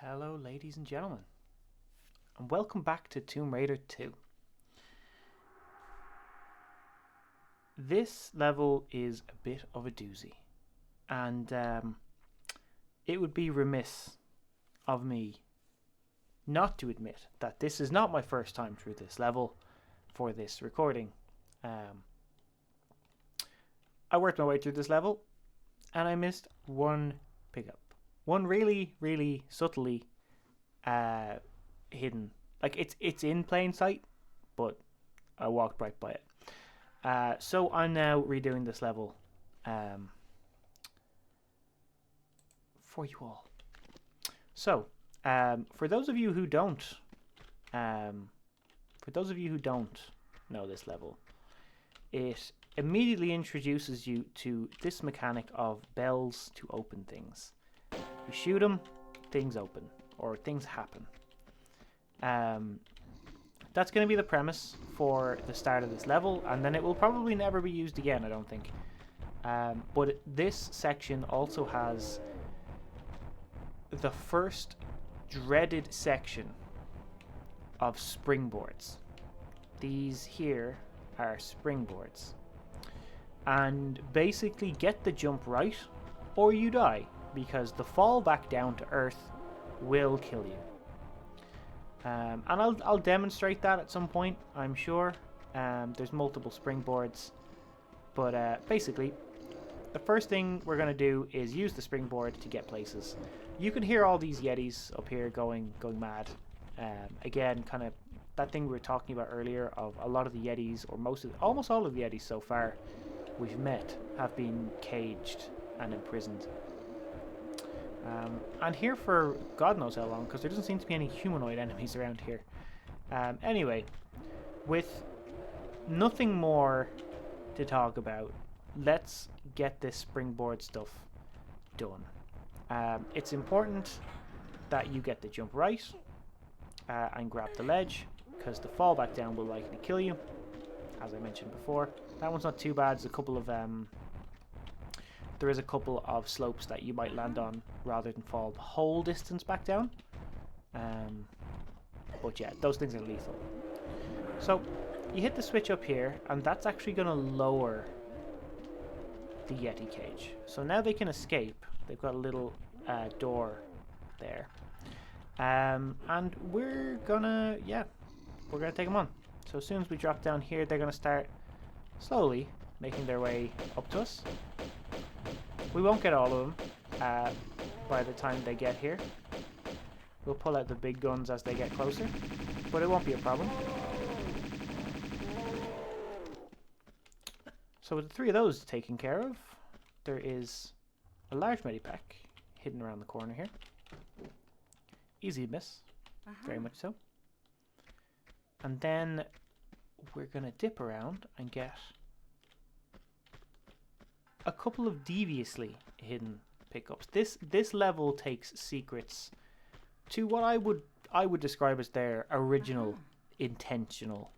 Hello, ladies and gentlemen, and welcome back to Tomb Raider 2. This level is a bit of a doozy, and it would be remiss of me not to admit that this is not my first time through this level for this recording. I worked my way through this level, and I missed one pickup. One really, really subtly hidden. Like it's in plain sight, but I walked right by it. So I'm now redoing this level for you all. So for those of you who don't, know this level, it immediately introduces you to this mechanic of bells to open things. You shoot them, things open, or things happen. That's going to be the premise for the start of this level, and then it will probably never be used again, I don't think. But this section also has the first dreaded section of springboards. These here are springboards. And basically get the jump right, or you die, because the fall back down to earth will kill you. And I'll demonstrate that at some point, I'm sure. There's multiple springboards, but basically the first thing we're going to do is use the springboard to get places. You can hear all these yetis up here going mad. Again, kind of that thing we were talking about earlier of a lot of the yetis, or almost all of the yetis so far we've met, have been caged and imprisoned. And here for God knows how long, because there doesn't seem to be any humanoid enemies around here. Anyway, with nothing more to talk about, let's get this springboard stuff done. It's important that you get the jump right and grab the ledge, because the fall back down will likely kill you, as I mentioned before. That one's not too bad. There's a couple of there is a couple of slopes that you might land on rather than fall the whole distance back down. But yeah, those things are lethal. So you hit the switch up here, and that's actually going to lower the Yeti cage. So now they can escape. They've got a little door there. And we're gonna take them on. So as soon as we drop down here, they're going to start slowly making their way up to us. We won't get all of them by the time they get here. We'll pull out the big guns as they get closer, but it won't be a problem. So with the three of those taken care of, there is a large medipack hidden around the corner here. Easy to miss, very much so. And then we're going to dip around and get a couple of deviously hidden pickups. This level takes secrets to what I would describe as their original intentional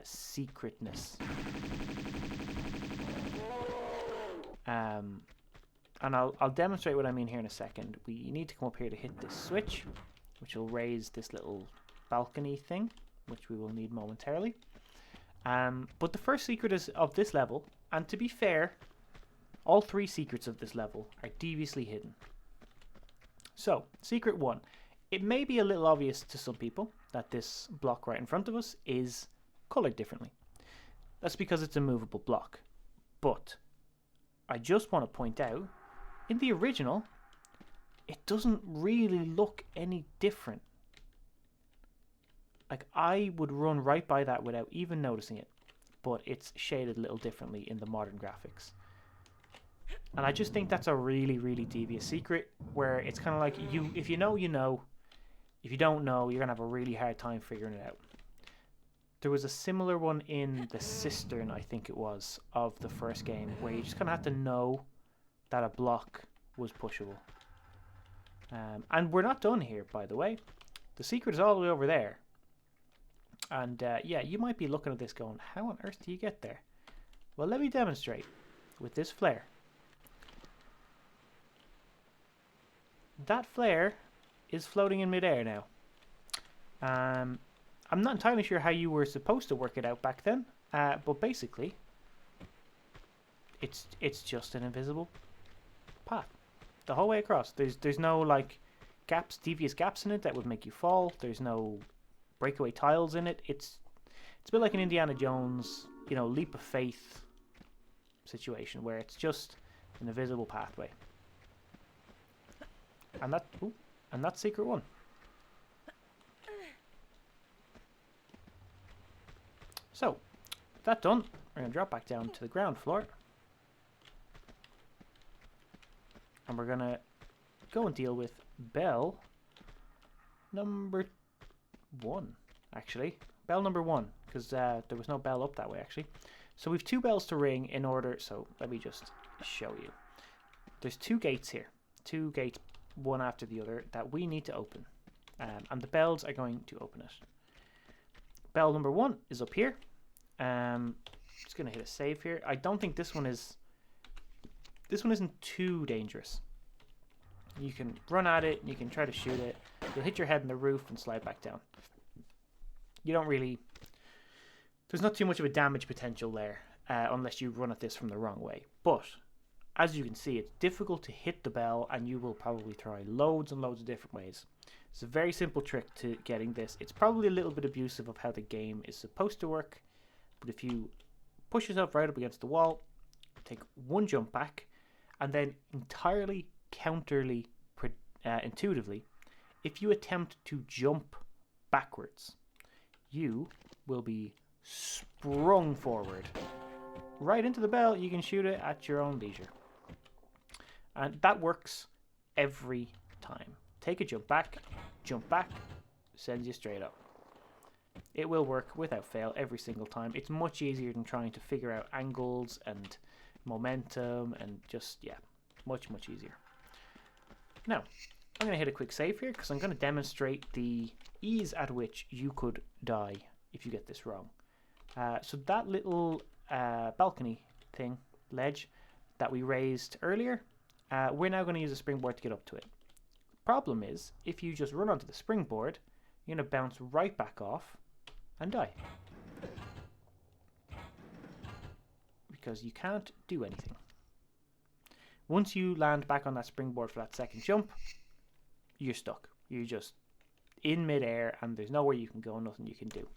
secretness. And I'll demonstrate what I mean here in a second. We need to come up here to hit this switch, which will raise this little balcony thing, which we will need momentarily. But the first secret is of this level, and to be fair, all three secrets of this level are deviously hidden. So, secret one. It may be a little obvious to some people that this block right in front of us is coloured differently. That's because it's a movable block. But I just want to point out, in the original, it doesn't really look any different. Like, I would run right by that without even noticing it, but it's shaded a little differently in the modern graphics. And I just think that's a really, really devious secret, where it's kind of like, if you know, you know. If you don't know, you're going to have a really hard time figuring it out. There was a similar one in the cistern, I think it was, of the first game, where you just kind of had to know that a block was pushable. And we're not done here, by the way. The secret is all the way over there. And yeah, you might be looking at this going, how on earth do you get there? Well, let me demonstrate with this flare. That flare is floating in midair now. I'm not entirely sure how you were supposed to work it out back then, but basically, it's just an invisible path the whole way across. There's no like devious gaps in it that would make you fall. There's no breakaway tiles in it. It's a bit like an Indiana Jones, leap of faith situation where it's just an invisible pathway. And that's secret one. So, with that done, we're going to drop back down to the ground floor. And we're going to go and deal with bell number 1, actually. Bell number 1, because there was no bell up that way, actually. So we've 2 bells to ring in order... So, let me just show you. There's 2 gates here. 2 gates, one after the other, that we need to open. And the bells are going to open it. Bell number 1 is up here. Just going to hit a save here. I don't think this one is... This one isn't too dangerous. You can run at it, and you can try to shoot it. You'll hit your head in the roof and slide back down. You don't really... There's not too much of a damage potential there, unless you run at this from the wrong way. But, as you can see, it's difficult to hit the bell, and you will probably try loads and loads of different ways. It's a very simple trick to getting this. It's probably a little bit abusive of how the game is supposed to work, but if you push yourself right up against the wall, take 1 jump back, and then entirely intuitively, if you attempt to jump backwards, you will be sprung forward right into the bell. You can shoot it at your own leisure, and that works every time. Take a jump back, sends you straight up. It will work without fail every single time. It's much easier than trying to figure out angles and momentum, and just, yeah, much easier. Now, I'm going to hit a quick save here because I'm going to demonstrate the ease at which you could die if you get this wrong. So that little balcony thing, ledge, that we raised earlier, we're now going to use a springboard to get up to it. Problem is, if you just run onto the springboard, you're going to bounce right back off and die. Because you can't do anything. Once you land back on that springboard for that second jump, you're stuck. You're just in midair, and there's nowhere you can go, nothing you can do.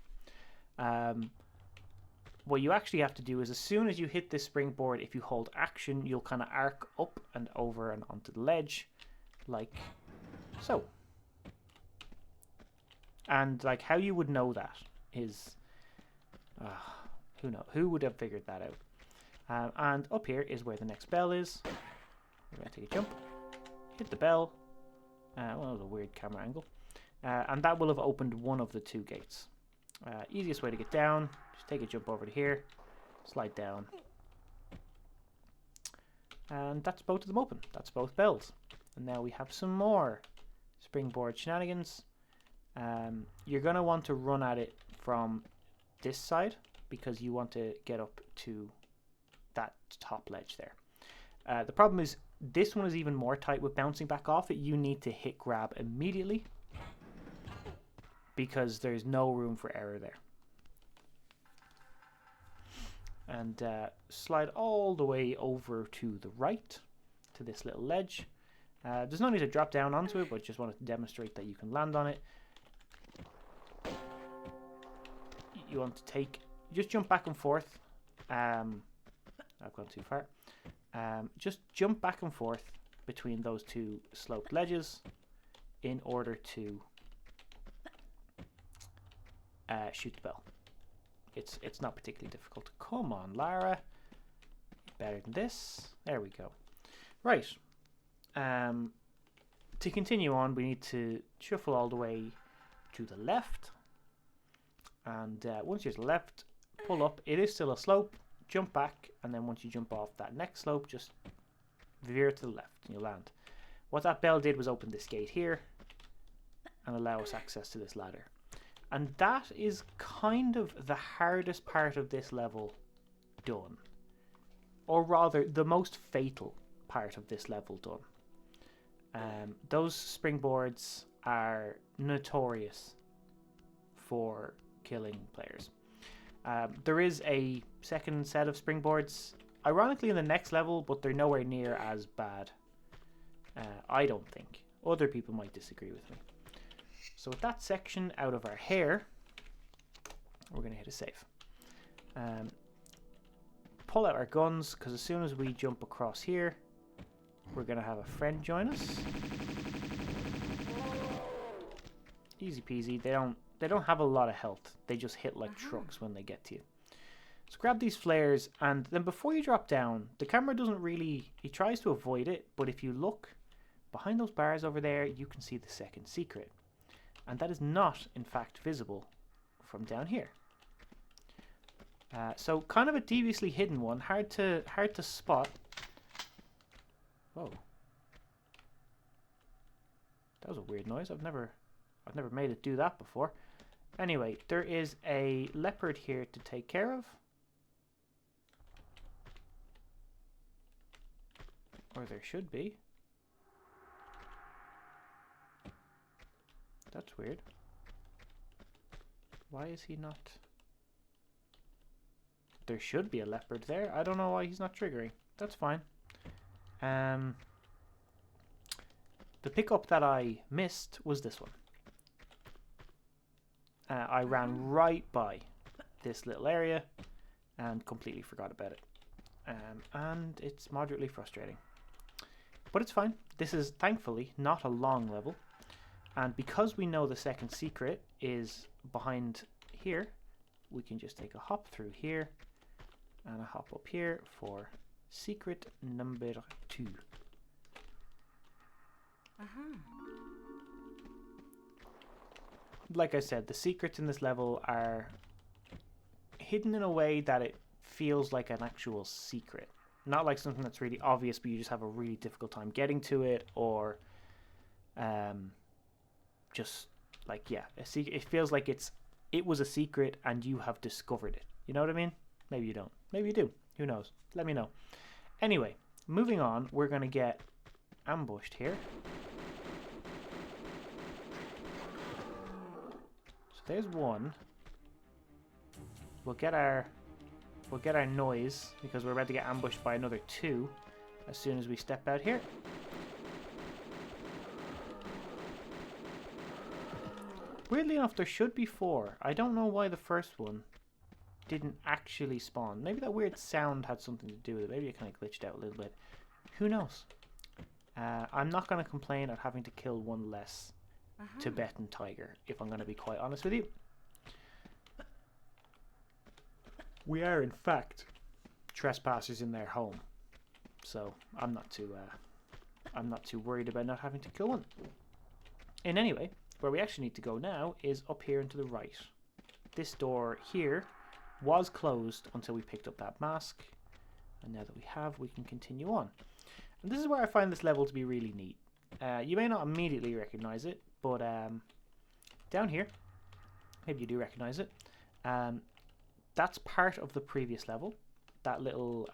What you actually have to do is, as soon as you hit this springboard, if you hold action, you'll kind of arc up and over and onto the ledge, like so. And like how you would know that is, who would have figured that out? And up here is where the next bell is. We're going to take a jump, hit the bell. Well, that was a weird camera angle. And that will have opened one of the 2 gates. Easiest way to get down, just take a jump over to here, slide down. And that's both of them open. That's both bells. And now we have some more springboard shenanigans. You're going to want to run at it from this side because you want to get up to that top ledge there. The problem is this one is even more tight with bouncing back off it. You need to hit grab immediately because there's no room for error there. And slide all the way over to the right to this little ledge. There's no need to drop down onto it, but just wanted to demonstrate that you can land on it. You want to just jump back and forth. I've gone too far. Just jump back and forth between those 2 sloped ledges in order to shoot the bell. It's not particularly difficult. Come on, Lara. Better than this. There we go. Right. To continue on, we need to shuffle all the way to the left. And once you're to the left, pull up. It is still a slope. Jump back, and then once you jump off that next slope, just veer to the left and you'll land. What that bell did was open this gate here and allow us access to this ladder. And that is kind of the hardest part of this level done. Or rather, the most fatal part of this level done. Those springboards are notorious for killing players. There is a second set of springboards, ironically in the next level, but they're nowhere near as bad. I don't think. Other people might disagree with me. So with that section out of our hair, we're going to hit a save. Pull out our guns, because as soon as we jump across here, we're going to have a friend join us. Easy peasy. They don't have a lot of health. They just hit like trucks when they get to you. So grab these flares, and then before you drop down, the camera doesn't really... He tries to avoid it, but if you look behind those bars over there, you can see the second secret. And that is not, in fact, visible from down here. So kind of a deviously hidden one. Hard to spot. Whoa. That was a weird noise. I've never made it do that before. Anyway, there is a leopard here to take care of. Or there should be. That's weird. Why is he not... There should be a leopard there. I don't know why he's not triggering. That's fine. The pickup that I missed was this one. I ran right by this little area and completely forgot about it. And it's moderately frustrating. But it's fine. This is thankfully not a long level. And because we know the second secret is behind here, we can just take a hop through here and a hop up here for secret number 2. Like I said, the secrets in this level are hidden in a way that it feels like an actual secret. Not like something that's really obvious, but you just have a really difficult time getting to it, or just like, yeah, a secret. It feels like it was a secret and you have discovered it. You know what I mean? Maybe you don't. Maybe you do. Who knows? Let me know. Anyway, moving on, we're going to get ambushed here. So there's one. We'll get our noise because we're about to get ambushed by another 2 as soon as we step out here. Weirdly enough, there should be 4. I don't know why the first one didn't actually spawn. Maybe that weird sound had something to do with it. Maybe it kind of glitched out a little bit. Who knows? I'm not going to complain at having to kill one less Tibetan tiger, if I'm going to be quite honest with you. We are, in fact, trespassers in their home, so I'm not too worried about not having to kill one. And anyway, where we actually need to go now is up here and to the right. This door here was closed until we picked up that mask, and now that we have, we can continue on. And this is where I find this level to be really neat. You may not immediately recognize it, but down here, maybe you do recognize it. That's part of the previous level. That little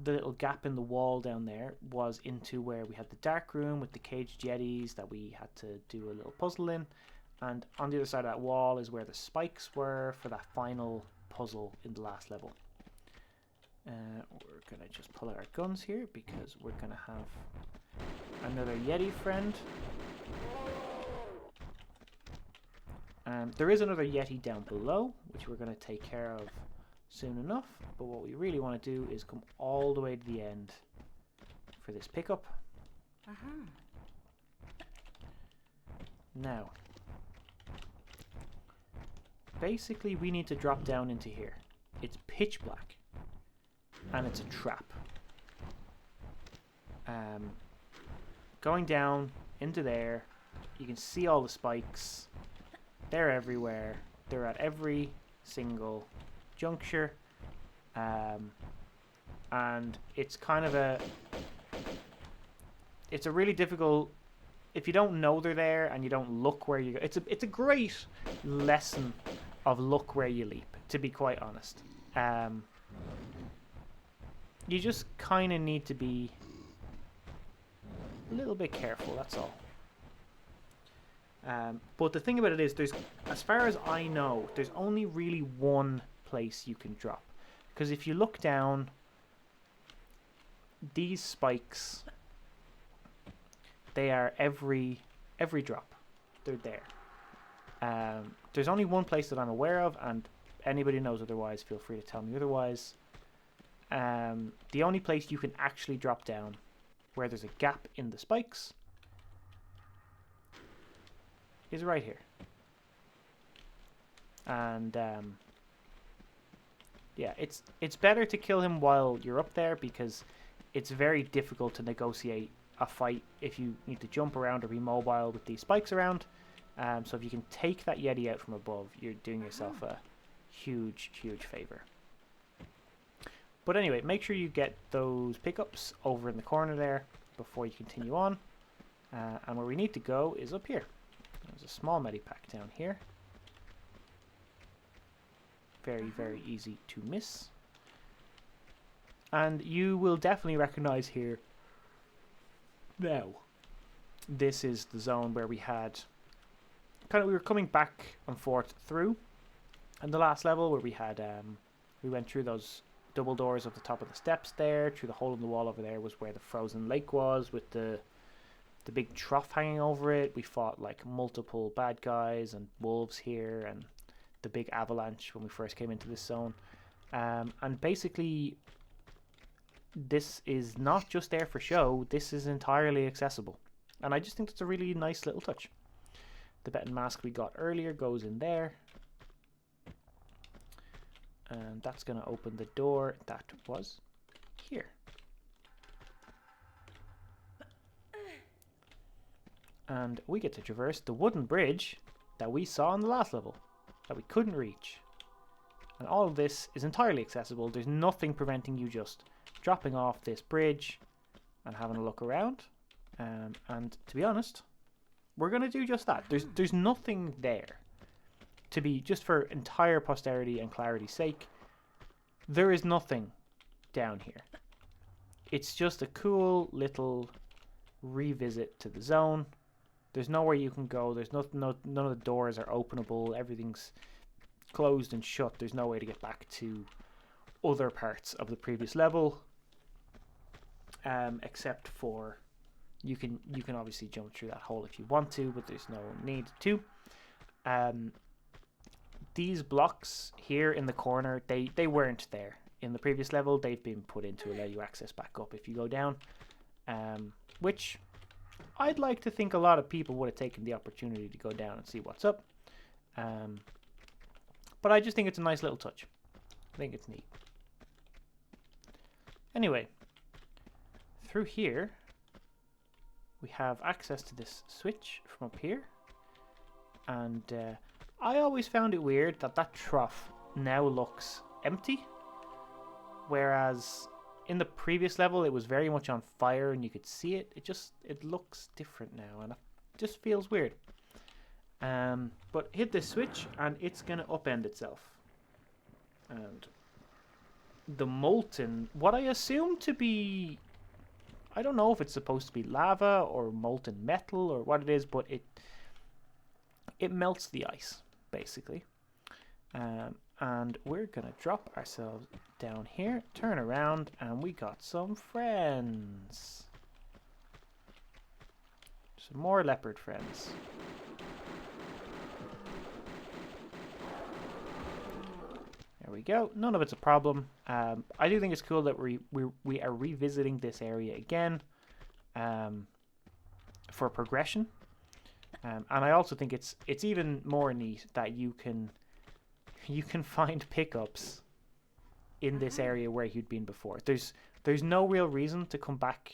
the little gap in the wall down there was into where we had the dark room with the caged yetis that we had to do a little puzzle in. And on the other side of that wall is where the spikes were for that final puzzle in the last level. We're going to just pull out our guns here because we're going to have another yeti friend. There is another yeti down below, which we're going to take care of soon enough. But what we really want to do is come all the way to the end for this pickup. Now, basically we need to drop down into here. It's pitch black. And it's a trap. Going down into there, you can see all the spikes. They're everywhere. They're at every single juncture. And it's kind of it's a really difficult, if you don't know they're there and you don't look where you go, it's a great lesson of look where you leap, to be quite honest. You just kind of need to be a little bit careful, that's all. But the thing about it is, there's, as far as I know, there's only really one place you can drop. Because if you look down, these spikes, they are every drop. They're there. There's only one place that I'm aware of, and anybody knows otherwise, feel free to tell me otherwise. The only place you can actually drop down where there's a gap in the spikes is right here. And yeah, it's better to kill him while you're up there, because it's very difficult to negotiate a fight if you need to jump around or be mobile with these spikes around. So if you can take that Yeti out from above, you're doing yourself a huge favor. But anyway, make sure you get those pickups over in the corner there before you continue on. And where we need to go is up here. There's a small medipack down here. Very easy to miss. And you will definitely recognize here. Now, this is the zone where we had we were coming back and forth through. And the last level where we had we went through those double doors at the top of the steps there, through the hole in the wall over there was where the frozen lake was, with the big trough hanging over it. We fought like multiple bad guys and wolves here, and the big avalanche when we first came into this zone. And basically, this is not just there for show, this is entirely accessible. And I just think it's a really nice little touch. The Tibetan mask we got earlier goes in there. And that's going to open the door that was here. And we get to traverse the wooden bridge that we saw in the last level, that we couldn't reach. And all of this is entirely accessible. There's nothing preventing you just dropping off this bridge and having a look around. And to be honest, we're going to do just that. There's nothing there. To be, just for entire posterity and clarity's sake, there is nothing down here. It's just a cool little revisit to the zone. There's nowhere you can go. There's none of the doors are openable. Everything's closed and shut. There's no way to get back to other parts of the previous level, except for you can obviously jump through that hole if you want to, but there's no need to. These blocks here in the corner, they weren't there in the previous level. They've been put in to allow you access back up if you go down, which I'd like to think a lot of people would have taken the opportunity to go down and see what's up. But I just think it's a nice little touch. I think it's neat. Anyway, through here, we have access to this switch from up here. And I always found it weird that that trough now looks empty. Whereas in the previous level, it was very much on fire and you could see it. It looks different now, and it just feels weird. But hit this switch and it's going to upend itself. And the molten, what I assume to be, I don't know if it's supposed to be lava or molten metal or what it is, but it melts the ice, basically. And we're going to drop ourselves down here, turn around, and we got some friends. Some more leopard friends. There we go. None of it's a problem. I do think it's cool that we are revisiting this area again for progression. And I also think it's even more neat that you can find pickups in this area where you'd been before. There's no real reason to come back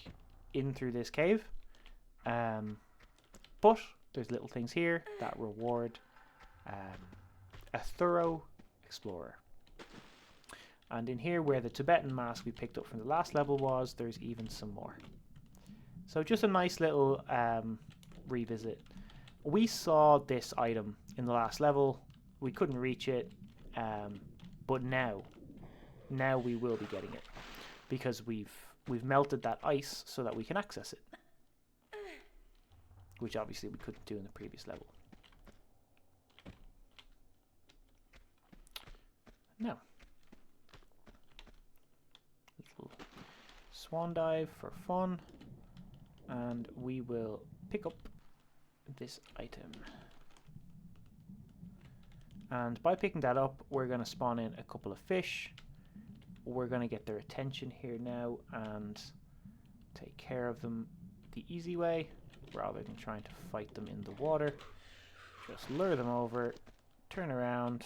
in through this cave, but there's little things here that reward a thorough explorer. And in here where the Tibetan mask we picked up from the last level was, there's even some more. So just a nice little revisit. We saw this item in the last level. We couldn't reach it, but now we will be getting it because we've melted that ice so that we can access it. which obviously we couldn't do in the previous level. Now, little swan dive for fun, and we will pick up this item. And by picking that up, we're going to spawn in a couple of fish. We're going to get their attention here now and take care of them the easy way, rather than trying to fight them in the water. Just lure them over, turn around.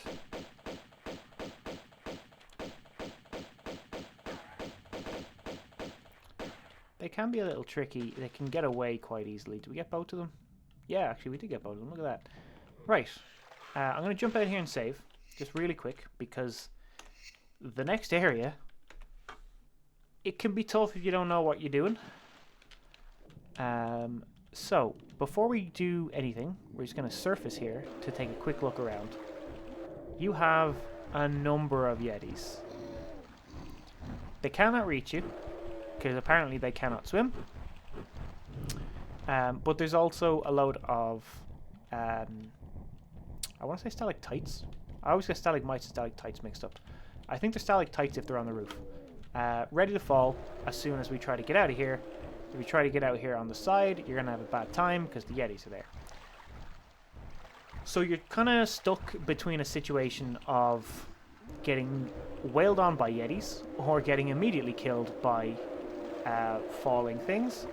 They can be a little tricky. They can get away quite easily. Did we get both of them? Yeah, actually we did get both of them. Look at that. Right. I'm going to jump out here and save, just really quick, because the next area, it can be tough if you don't know what you're doing. So, before we do anything, we're just going to surface here to take a quick look around. You have a number of Yetis. They cannot reach you, because apparently they cannot swim. But there's also a load of... I want to say stalactites. I always get stalagmites and stalactites mixed up. I think they're stalactites if they're on the roof. Ready to fall as soon as we try to get out of here. If you try to get out here on the side, you're going to have a bad time because the Yetis are there. So you're kind of stuck between a situation of getting wailed on by Yetis or getting immediately killed by falling things.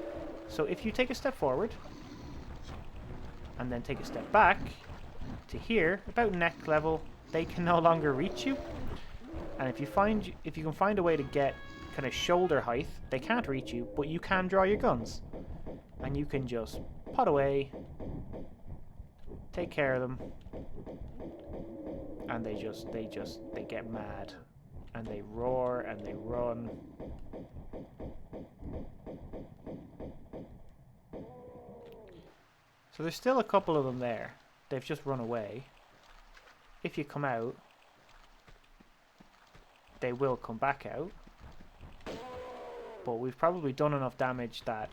So if you take a step forward and then take a step back to here, about neck level, they can no longer reach you. And if you can find a way to get kind of shoulder height, they can't reach you, but you can draw your guns, and you can just pot away, take care of them, and they get mad, and they roar and they run. So there's still a couple of them there. They've just run away. If you come out, they will come back out. But we've probably done enough damage that,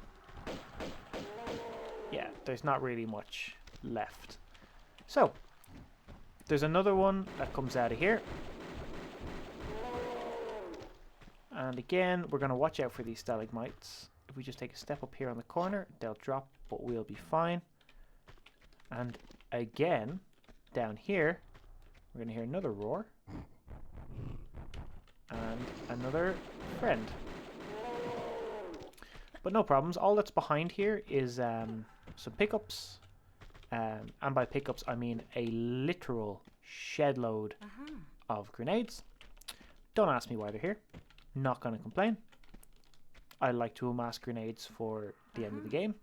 yeah, there's not really much left. So, there's another one that comes out of here. And again, we're going to watch out for these stalagmites. If we just take a step up here on the corner, they'll drop, but we'll be fine. And again, down here, we're going to hear another roar. And another friend. But no problems. All that's behind here is some pickups. And by pickups, I mean a literal shed load of grenades. Don't ask me why they're here. Not going to complain. I like to amass grenades for the end of the game.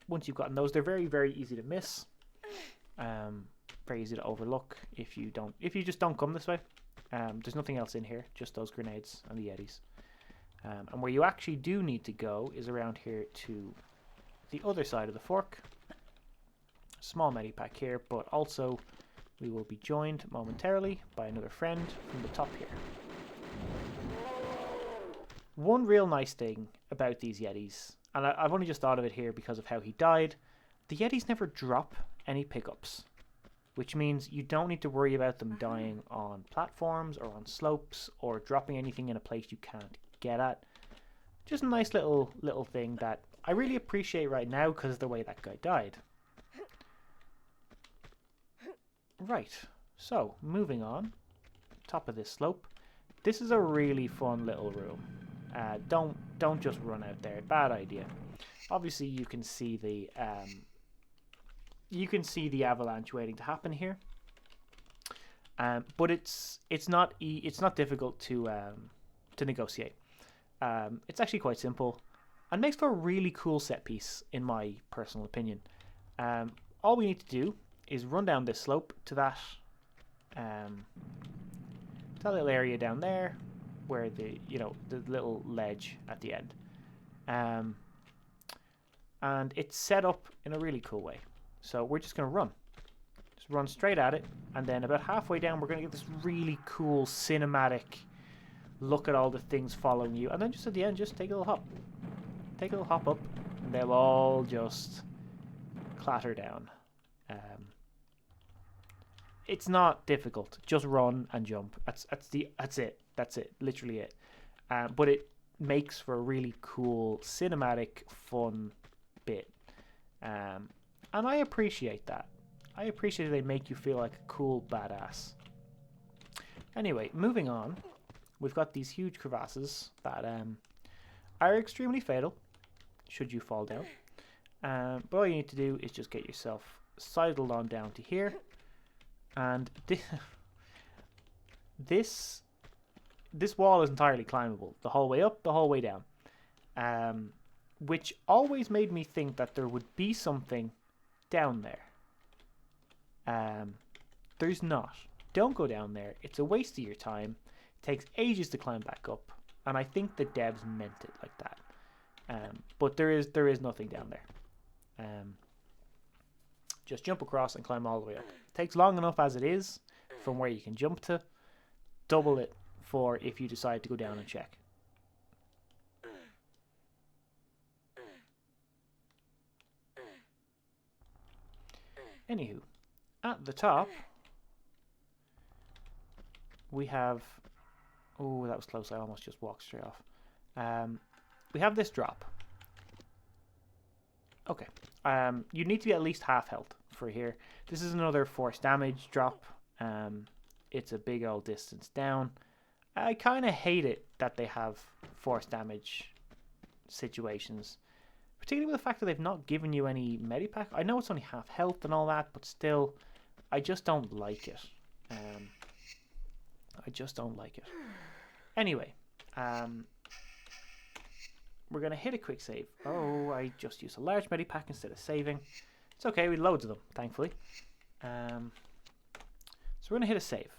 Once you've gotten those, they're very, very easy to miss. Very easy to overlook if you just don't come this way. There's nothing else in here, just those grenades and the Yetis. And where you actually do need to go is around here to the other side of the fork. Small medipack here, but also we will be joined momentarily by another friend from the top here. One real nice thing about these Yetis, and I've only just thought of it here because of how he died, the Yetis never drop any pickups, which means you don't need to worry about them dying on platforms or on slopes or dropping anything in a place you can't get at. Just a nice little thing that I really appreciate right now because of the way that guy died. Right, so moving on, top of this slope. This is a really fun little room. Don't just run out there. Bad idea. Obviously, you can see the avalanche waiting to happen here. But it's not difficult to negotiate. It's actually quite simple and makes for a really cool set piece, in my personal opinion. All we need to do is run down this slope to that little area down there, where the little ledge at the end, and it's set up in a really cool way. So we're just going to run straight at it, and then about halfway down we're going to get this really cool cinematic look at all the things following you, and then just at the end just take a little hop up, and they'll all just clatter down. It's not difficult. Just run and jump. That's it. Literally it. But it makes for a really cool, cinematic, fun bit. And I appreciate that. I appreciate they make you feel like a cool badass. Anyway, moving on. We've got these huge crevasses that are extremely fatal should you fall down. But all you need to do is just get yourself sidled on down to here. And this wall is entirely climbable. The whole way up, the whole way down. Which always made me think that there would be something down there. There's not. Don't go down there. It's a waste of your time. It takes ages to climb back up. And I think the devs meant it like that. But there is nothing down there. Just jump across and climb all the way up. It takes long enough as it is from where you can jump to. Double it for if you decide to go down and check. Anywho, at the top, we have... Oh, that was close. I almost just walked straight off. We have this drop. Okay. You need to be at least half health for here. This is another force damage drop. It's a big old distance down. I kind of hate it that they have force damage situations. Particularly with the fact that they've not given you any medipack. I know it's only half health and all that, but still, I just don't like it. I just don't like it. Anyway, we're going to hit a quick save. Oh, I just used a large medipack instead of saving. It's okay, we had loads of them, thankfully. So we're going to hit a save.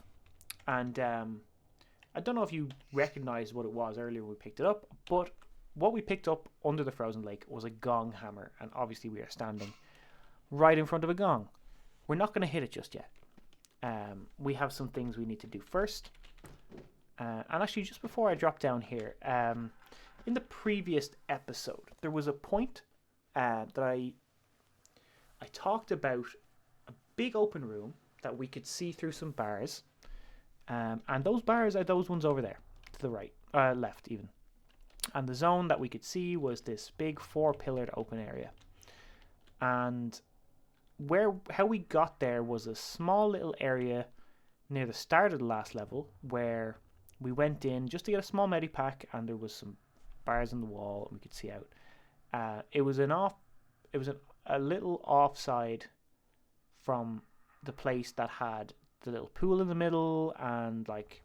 And I don't know if you recognized what it was earlier when we picked it up, but what we picked up under the frozen lake was a gong hammer. And obviously we are standing right in front of a gong. We're not going to hit it just yet. We have some things we need to do first. And actually, just before I drop down here, in the previous episode, there was a point that I talked about a big open room that we could see through some bars. And those bars are those ones over there, to the right, left even. And the zone that we could see was this big 4-pillared open area. And how we got there was a small little area near the start of the last level where we went in just to get a small medipack, and there was some bars on the wall and we could see out. It was a little offside from the place that had the little pool in the middle, and like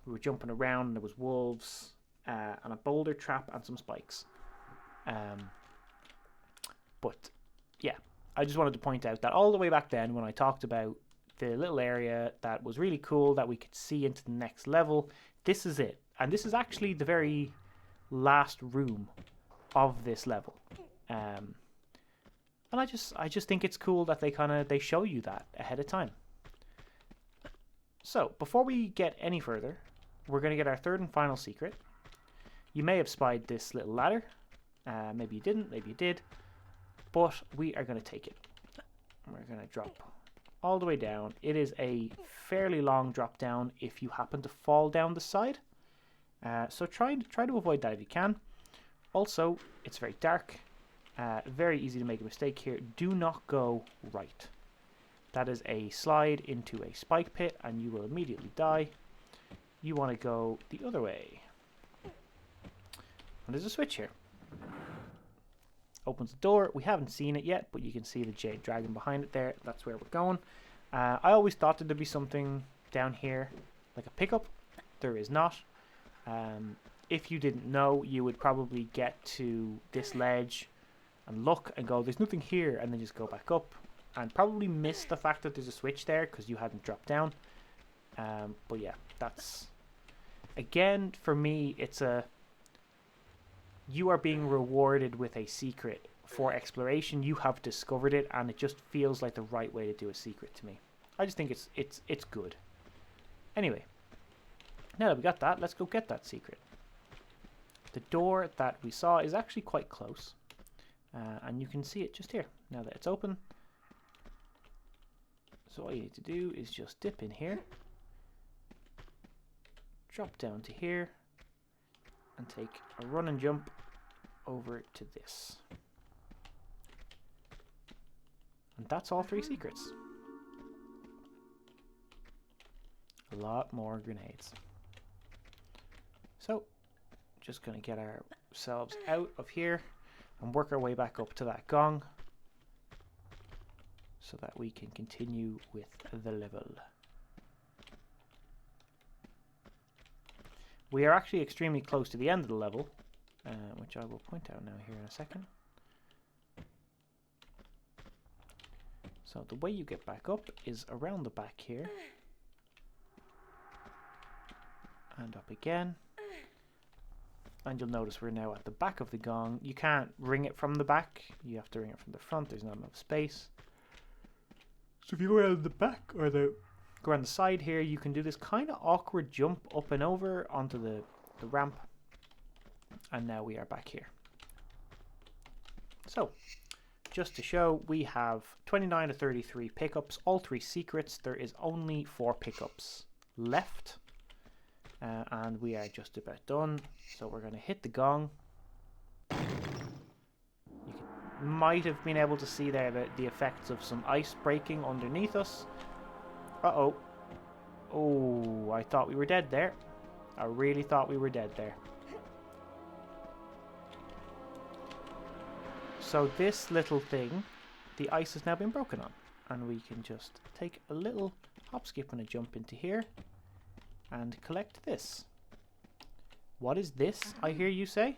we were jumping around and there was wolves and a boulder trap and some spikes. But yeah, I just wanted to point out that all the way back then when I talked about the little area that was really cool that we could see into the next level, this is it. And this is actually the very last room of this level. And I just think it's cool that they show you that ahead of time. So before we get any further, we're going to get our third and final secret. You may have spied this little ladder. Maybe you didn't, maybe you did. But we are going to take it. We're going to drop all the way down. It is a fairly long drop down if you happen to fall down the side. So try to avoid that if you can. Also, it's very dark. Very easy to make a mistake here. Do not go right. That is a slide into a spike pit and you will immediately die. You want to go the other way. And there's a switch here. Opens the door. We haven't seen it yet, but you can see the jade dragon behind it there. That's where we're going. I always thought there'd be something down here, like a pickup. There is not. If you didn't know, you would probably get to this ledge and look and go, there's nothing here, and then just go back up. And probably miss the fact that there's a switch there because you hadn't dropped down. But yeah, that's... Again, for me, it's a... You are being rewarded with a secret for exploration. You have discovered it, and it just feels like the right way to do a secret to me. I just think it's good. Anyway, now that we got that, let's go get that secret. The door that we saw is actually quite close. And you can see it just here, now that it's open. So all you need to do is just dip in here, drop down to here, and take a run and jump over to this. And that's all 3 secrets. A lot more grenades. So, just going to get ourselves out of here and work our way back up to that gong so that we can continue with the level. We are actually extremely close to the end of the level, which I will point out now here in a second. So the way you get back up is around the back here. And up again. And you'll notice we're now at the back of the gong. You can't ring it from the back. You have to ring it from the front. There's not enough space. So if you go around the back or go around the side here, you can do this kind of awkward jump up and over onto the ramp. And now we are back here. So, just to show, we have 29 to 33 pickups, all 3 secrets. There is only 4 pickups left. And we are just about done. So we're going to hit the gong. You might have been able to see there the effects of some ice breaking underneath us. Uh-oh. Oh, I thought we were dead there. I really thought we were dead there. So this little thing, the ice has now been broken on. And we can just take a little hop, skip and a jump into here. And collect this. What is this, I hear you say?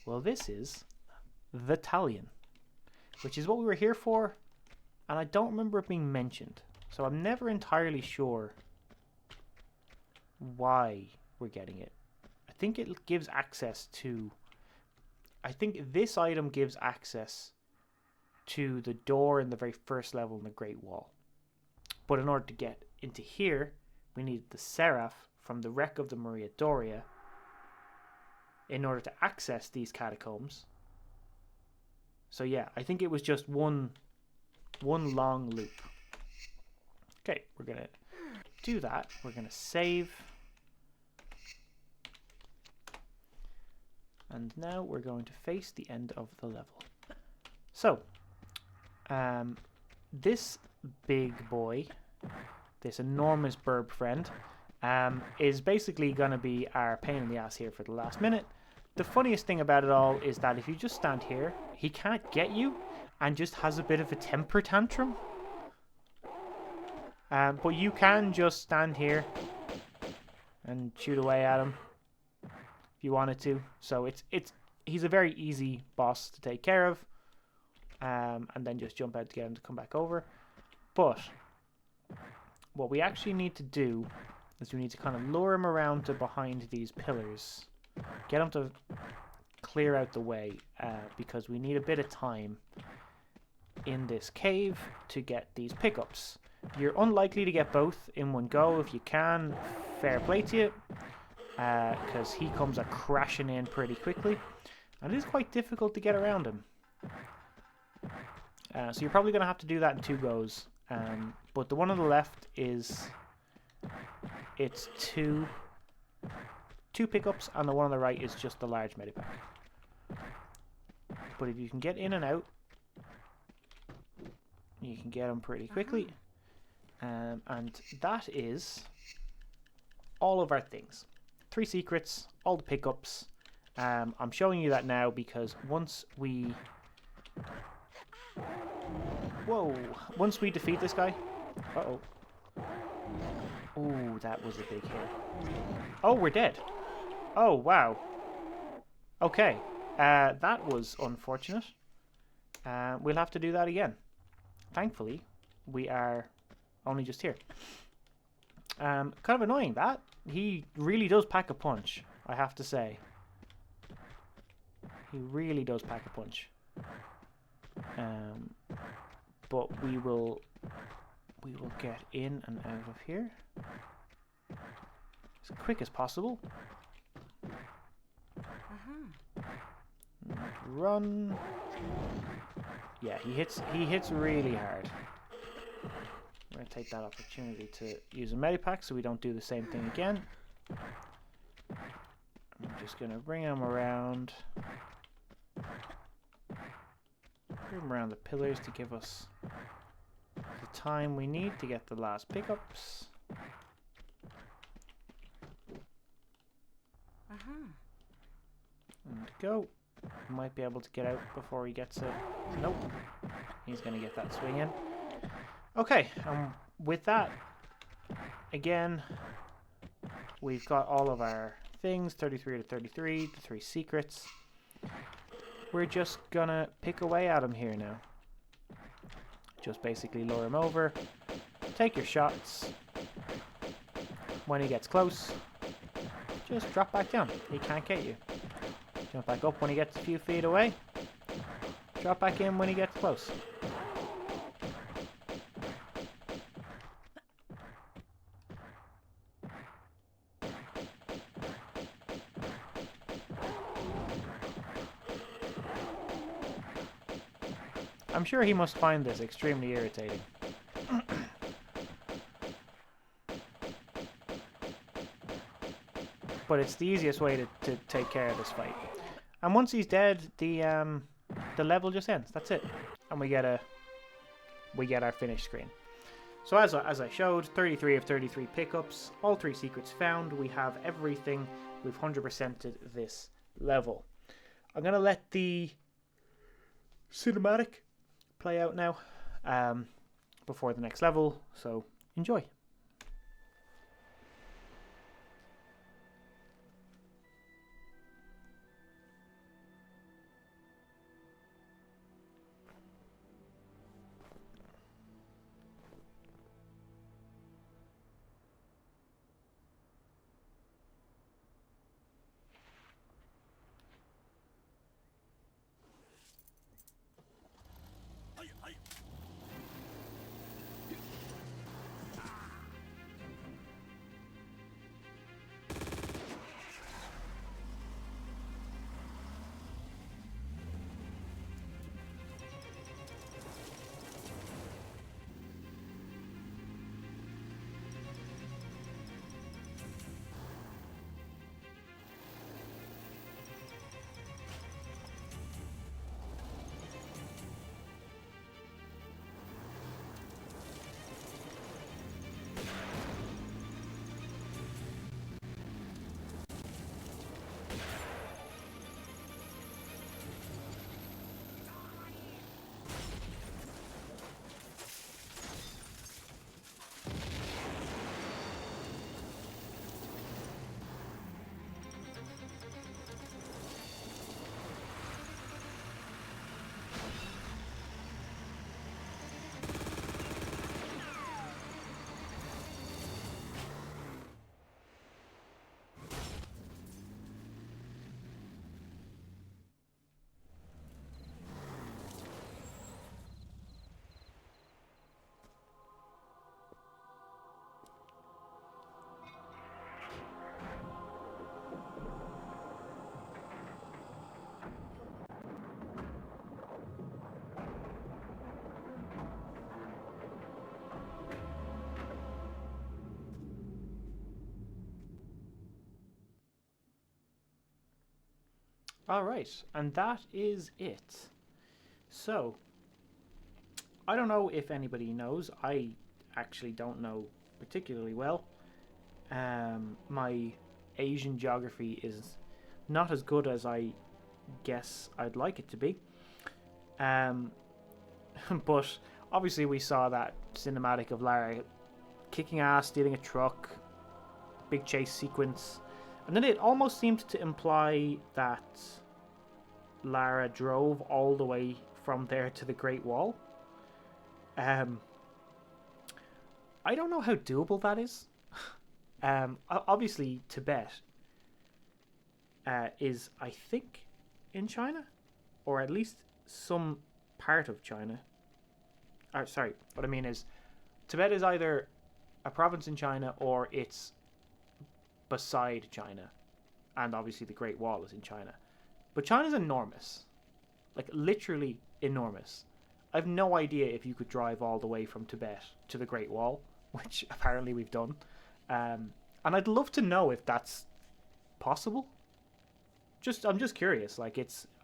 Well, this is the Talion, which is what we were here for, and I don't remember it being mentioned. So I'm never entirely sure why we're getting it. I think it gives access to... I think this item gives access to the door in the very first level in the Great Wall. But in order to get into here, we need the Seraph from the wreck of the Maria Doria in order to access these catacombs. So yeah, I think it was just one long loop. Okay, we're going to do that. We're going to save. And now we're going to face the end of the level. So, this big boy... this enormous burb friend is basically going to be our pain in the ass here for the last minute. The funniest thing about it all is that if you just stand here, he can't get you and just has a bit of a temper tantrum. But you can just stand here and shoot away at him if you wanted to. So he's a very easy boss to take care of, and then just jump out to get him to come back over. But what we actually need to do is we need to kind of lure him around to behind these pillars. Get him to clear out the way, because we need a bit of time in this cave to get these pickups. You're unlikely to get both in one go. If you can, fair play to you, because he comes a crashing in pretty quickly. And it is quite difficult to get around him. So you're probably going to have to do that in 2 goes. But the one on the left is... it's two pickups, and the one on the right is just the large medipack. But if you can get in and out, you can get them pretty quickly. And that is all of our things. 3 secrets, all the pickups. I'm showing you that now because once we... whoa! Once we defeat this guy... uh-oh. Ooh, that was a big hit. Oh, we're dead. Oh, wow. Okay. That was unfortunate. We'll have to do that again. Thankfully, we are only just here. Kind of annoying, that. He really does pack a punch, I have to say. He really does pack a punch. But we will get in and out of here as quick as possible. Run. Yeah, he hits really hard. We're going to take that opportunity to use a medipack so we don't do the same thing again. I'm just going to bring him around. Bring him around the pillars to give us the time we need to get the last pickups. And go. Might be able to get out before he gets it. Nope. He's going to get that swing in. Okay, with that, again, we've got all of our things, 33 to 33, the 3 secrets. We're just going to pick away at him here now. Just basically lure him over, take your shots. When he gets close, just drop back down. He can't get you. Jump back up when he gets a few feet away. Drop back in when he gets close. I'm sure he must find this extremely irritating. But it's the easiest way to take care of this fight. And once he's dead, the level just ends. That's it. And we get our finished screen. So as I showed, 33 of 33 pickups, all 3 secrets found. We have everything. We've 100%ed this level. I'm going to let the cinematic play out now before the next level, so enjoy. Alright, and that is it. So, I don't know if anybody knows. I actually don't know particularly well. My Asian geography is not as good as I guess I'd like it to be. But obviously we saw that cinematic of Lara kicking ass, stealing a truck, big chase sequence. And then it almost seemed to imply that Lara drove all the way from there to the Great Wall. I don't know how doable that is. Obviously, Tibet is, I think, in China, or at least some part of China. Sorry, what I mean is, Tibet is either a province in China or it's beside China, and obviously the Great Wall is in China. But China's enormous. Like, literally enormous. I've no idea if you could drive all the way from Tibet to the Great Wall, which apparently we've done. And I'd love to know if that's possible. I'm just curious. Like,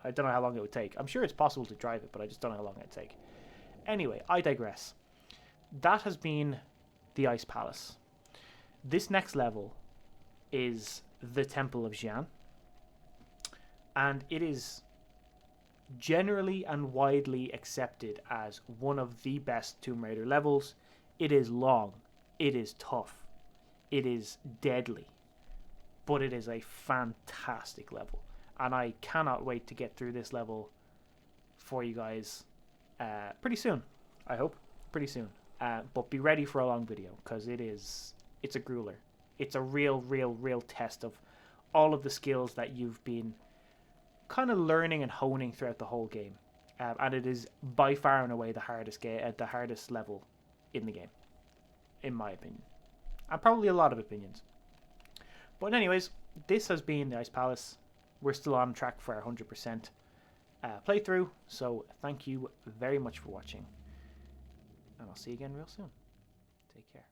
I don't know how long it would take. I'm sure it's possible to drive it, but I just don't know how long it'd take. Anyway, I digress. That has been the Ice Palace. This next level is the Temple of Xian. And it is generally and widely accepted as one of the best Tomb Raider levels. It is long. It is tough. It is deadly. But it is a fantastic level. And I cannot wait to get through this level for you guys pretty soon. I hope. Pretty soon. But be ready for a long video, because it's a grueler. It's a real test of all of the skills that you've been kind of learning and honing throughout the whole game. And it is by far and away the hardest level in the game, in my opinion. And probably a lot of opinions. But anyways, this has been the Ice Palace. We're still on track for our 100% playthrough. So thank you very much for watching. And I'll see you again real soon. Take care.